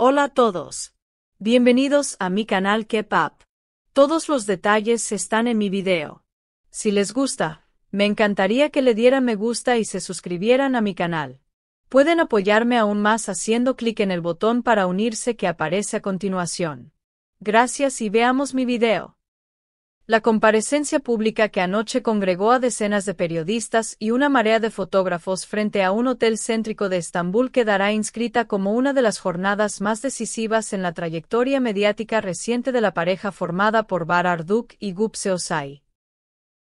Hola a todos. Bienvenidos a mi canal K-Pop. Todos los detalles están en mi video. Si les gusta, me encantaría que le dieran me gusta y se suscribieran a mi canal. Pueden apoyarme aún más haciendo clic en el botón para unirse que aparece a continuación. Gracias y veamos mi video. La comparecencia pública que anoche congregó a decenas de periodistas y una marea de fotógrafos frente a un hotel céntrico de Estambul quedará inscrita como una de las jornadas más decisivas en la trayectoria mediática reciente de la pareja formada por Bar Arduk y Gupse Özay.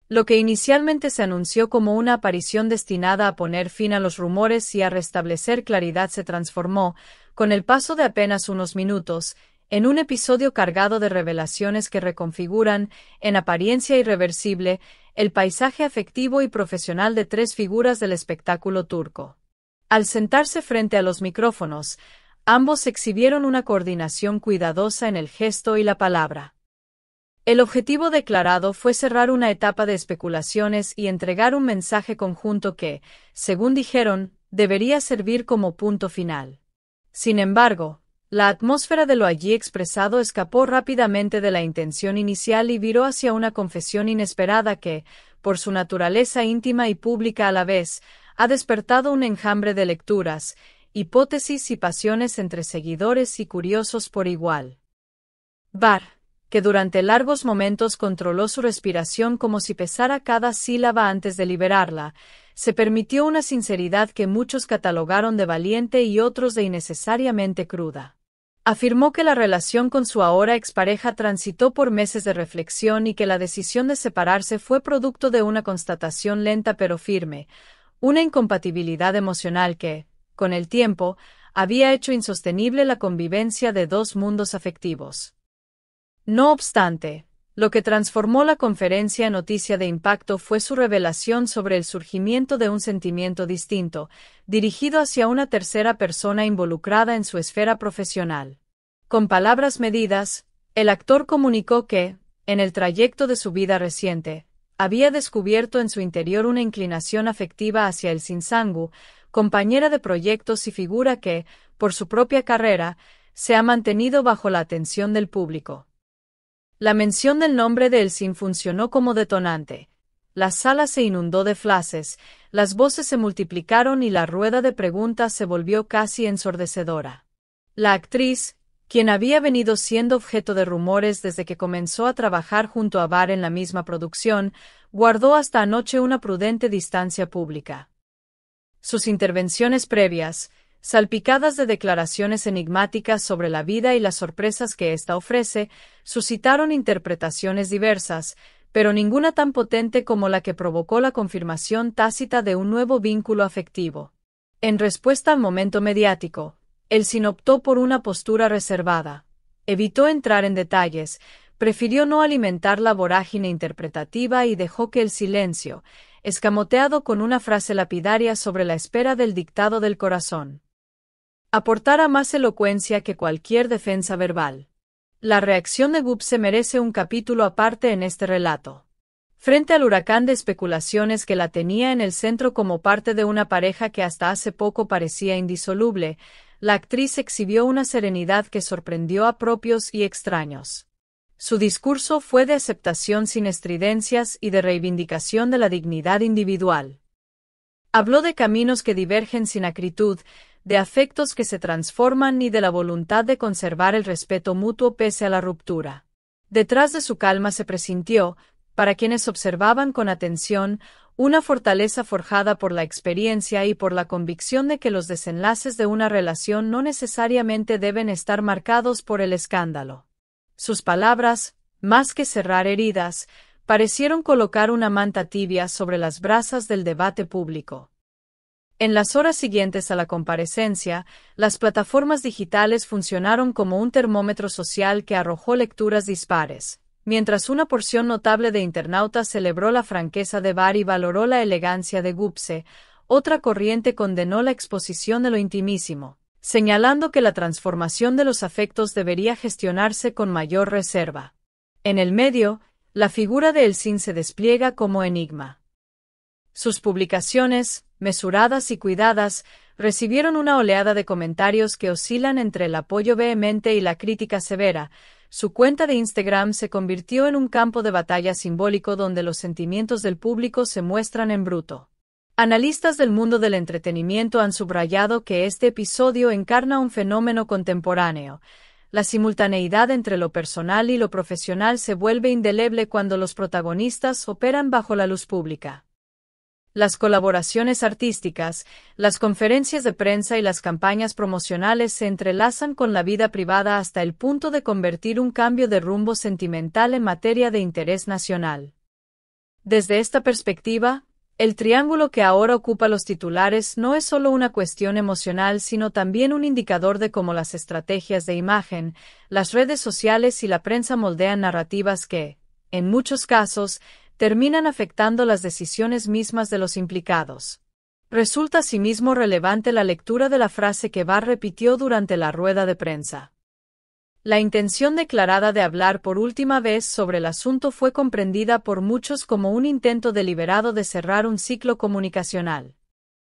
Lo que inicialmente se anunció como una aparición destinada a poner fin a los rumores y a restablecer claridad se transformó, con el paso de apenas unos minutos, en un episodio cargado de revelaciones que reconfiguran, en apariencia irreversible, el paisaje afectivo y profesional de tres figuras del espectáculo turco. Al sentarse frente a los micrófonos, ambos exhibieron una coordinación cuidadosa en el gesto y la palabra. El objetivo declarado fue cerrar una etapa de especulaciones y entregar un mensaje conjunto que, según dijeron, debería servir como punto final. Sin embargo, la atmósfera de lo allí expresado escapó rápidamente de la intención inicial y viró hacia una confesión inesperada que, por su naturaleza íntima y pública a la vez, ha despertado un enjambre de lecturas, hipótesis y pasiones entre seguidores y curiosos por igual. Bar, que durante largos momentos controló su respiración como si pesara cada sílaba antes de liberarla, se permitió una sinceridad que muchos catalogaron de valiente y otros de innecesariamente cruda. Afirmó que la relación con su ahora expareja transitó por meses de reflexión y que la decisión de separarse fue producto de una constatación lenta pero firme, una incompatibilidad emocional que, con el tiempo, había hecho insostenible la convivencia de dos mundos afectivos. No obstante, lo que transformó la conferencia en noticia de impacto fue su revelación sobre el surgimiento de un sentimiento distinto, dirigido hacia una tercera persona involucrada en su esfera profesional. Con palabras medidas, el actor comunicó que, en el trayecto de su vida reciente, había descubierto en su interior una inclinación afectiva hacia el Sinsangu, compañera de proyectos y figura que, por su propia carrera, se ha mantenido bajo la atención del público. La mención del nombre de Elsin funcionó como detonante. La sala se inundó de flashes, las voces se multiplicaron y la rueda de preguntas se volvió casi ensordecedora. La actriz, quien había venido siendo objeto de rumores desde que comenzó a trabajar junto a Bar en la misma producción, guardó hasta anoche una prudente distancia pública. Sus intervenciones previas, salpicadas de declaraciones enigmáticas sobre la vida y las sorpresas que ésta ofrece, suscitaron interpretaciones diversas, pero ninguna tan potente como la que provocó la confirmación tácita de un nuevo vínculo afectivo. En respuesta al momento mediático, Elsin optó por una postura reservada. Evitó entrar en detalles, prefirió no alimentar la vorágine interpretativa y dejó que el silencio, escamoteado con una frase lapidaria sobre la espera del dictado del corazón, aportara más elocuencia que cualquier defensa verbal. La reacción de Gupse merece un capítulo aparte en este relato. Frente al huracán de especulaciones que la tenía en el centro como parte de una pareja que hasta hace poco parecía indisoluble, la actriz exhibió una serenidad que sorprendió a propios y extraños. Su discurso fue de aceptación sin estridencias y de reivindicación de la dignidad individual. Habló de caminos que divergen sin acritud, de afectos que se transforman y de la voluntad de conservar el respeto mutuo pese a la ruptura. Detrás de su calma se presintió, para quienes observaban con atención, una fortaleza forjada por la experiencia y por la convicción de que los desenlaces de una relación no necesariamente deben estar marcados por el escándalo. Sus palabras, más que cerrar heridas, parecieron colocar una manta tibia sobre las brasas del debate público. En las horas siguientes a la comparecencia, las plataformas digitales funcionaron como un termómetro social que arrojó lecturas dispares. Mientras una porción notable de internautas celebró la franqueza de Bar y valoró la elegancia de Gupse, otra corriente condenó la exposición de lo intimísimo, señalando que la transformación de los afectos debería gestionarse con mayor reserva. En el medio, la figura de Elsin se despliega como enigma. Sus publicaciones, mesuradas y cuidadas, recibieron una oleada de comentarios que oscilan entre el apoyo vehemente y la crítica severa. Su cuenta de Instagram se convirtió en un campo de batalla simbólico donde los sentimientos del público se muestran en bruto. Analistas del mundo del entretenimiento han subrayado que este episodio encarna un fenómeno contemporáneo. La simultaneidad entre lo personal y lo profesional se vuelve indeleble cuando los protagonistas operan bajo la luz pública. Las colaboraciones artísticas, las conferencias de prensa y las campañas promocionales se entrelazan con la vida privada hasta el punto de convertir un cambio de rumbo sentimental en materia de interés nacional. Desde esta perspectiva, el triángulo que ahora ocupa los titulares no es solo una cuestión emocional, sino también un indicador de cómo las estrategias de imagen, las redes sociales y la prensa moldean narrativas que, en muchos casos, terminan afectando las decisiones mismas de los implicados. Resulta asimismo relevante la lectura de la frase que Barr repitió durante la rueda de prensa. La intención declarada de hablar por última vez sobre el asunto fue comprendida por muchos como un intento deliberado de cerrar un ciclo comunicacional.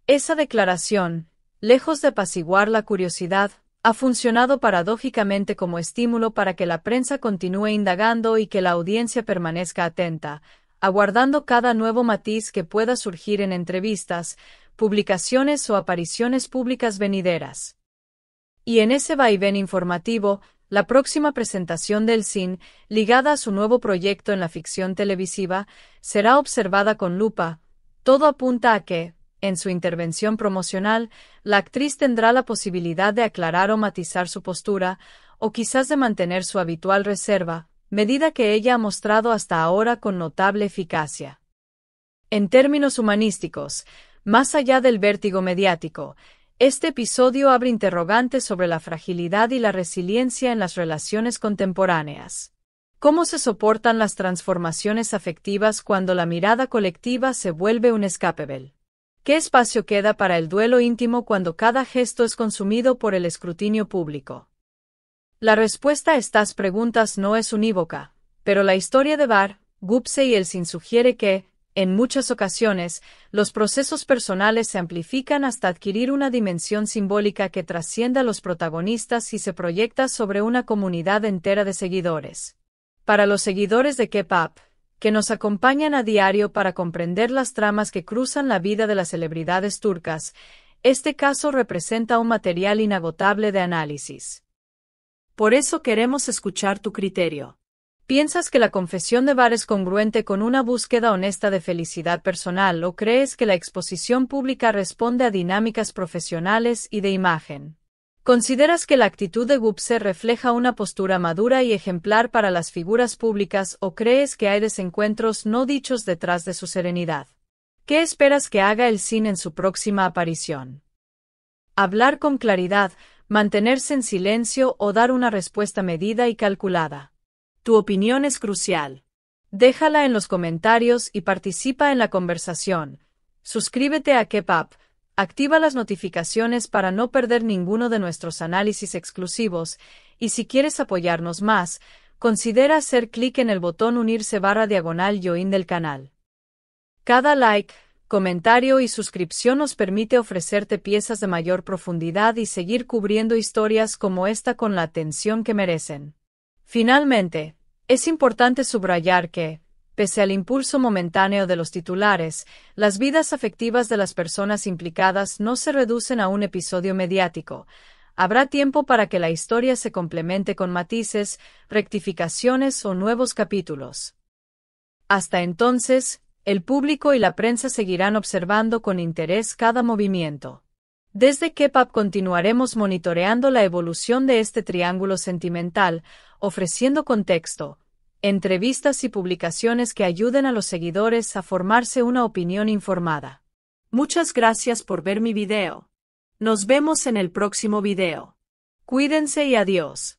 Esa declaración, lejos de apaciguar la curiosidad, ha funcionado paradójicamente como estímulo para que la prensa continúe indagando y que la audiencia permanezca atenta, aguardando cada nuevo matiz que pueda surgir en entrevistas, publicaciones o apariciones públicas venideras. Y en ese vaivén informativo, la próxima presentación de Elsin, ligada a su nuevo proyecto en la ficción televisiva, será observada con lupa. Todo apunta a que, en su intervención promocional, la actriz tendrá la posibilidad de aclarar o matizar su postura, o quizás de mantener su habitual reserva, medida que ella ha mostrado hasta ahora con notable eficacia. En términos humanísticos, más allá del vértigo mediático, este episodio abre interrogantes sobre la fragilidad y la resiliencia en las relaciones contemporáneas. ¿Cómo se soportan las transformaciones afectivas cuando la mirada colectiva se vuelve un escape? ¿Qué espacio queda para el duelo íntimo cuando cada gesto es consumido por el escrutinio público? La respuesta a estas preguntas no es unívoca, pero la historia de Barr, Gupse y Elsin sugiere que, en muchas ocasiones, los procesos personales se amplifican hasta adquirir una dimensión simbólica que trasciende a los protagonistas y se proyecta sobre una comunidad entera de seguidores. Para los seguidores de K-pop, que nos acompañan a diario para comprender las tramas que cruzan la vida de las celebridades turcas, este caso representa un material inagotable de análisis. Por eso queremos escuchar tu criterio. ¿Piensas que la confesión de Barr es congruente con una búsqueda honesta de felicidad personal o crees que la exposición pública responde a dinámicas profesionales y de imagen? ¿Consideras que la actitud de Gupse refleja una postura madura y ejemplar para las figuras públicas o crees que hay desencuentros no dichos detrás de su serenidad? ¿Qué esperas que haga Elsin en su próxima aparición? Hablar con claridad, mantenerse en silencio o dar una respuesta medida y calculada. Tu opinión es crucial. Déjala en los comentarios y participa en la conversación. Suscríbete a K-pop, activa las notificaciones para no perder ninguno de nuestros análisis exclusivos, y si quieres apoyarnos más, considera hacer clic en el botón unirse/join del canal. Cada like, comentario y suscripción nos permite ofrecerte piezas de mayor profundidad y seguir cubriendo historias como esta con la atención que merecen. Finalmente, es importante subrayar que, pese al impulso momentáneo de los titulares, las vidas afectivas de las personas implicadas no se reducen a un episodio mediático. Habrá tiempo para que la historia se complemente con matices, rectificaciones o nuevos capítulos. Hasta entonces, el público y la prensa seguirán observando con interés cada movimiento. Desde K-pop continuaremos monitoreando la evolución de este triángulo sentimental, ofreciendo contexto, entrevistas y publicaciones que ayuden a los seguidores a formarse una opinión informada. Muchas gracias por ver mi video. Nos vemos en el próximo video. Cuídense y adiós.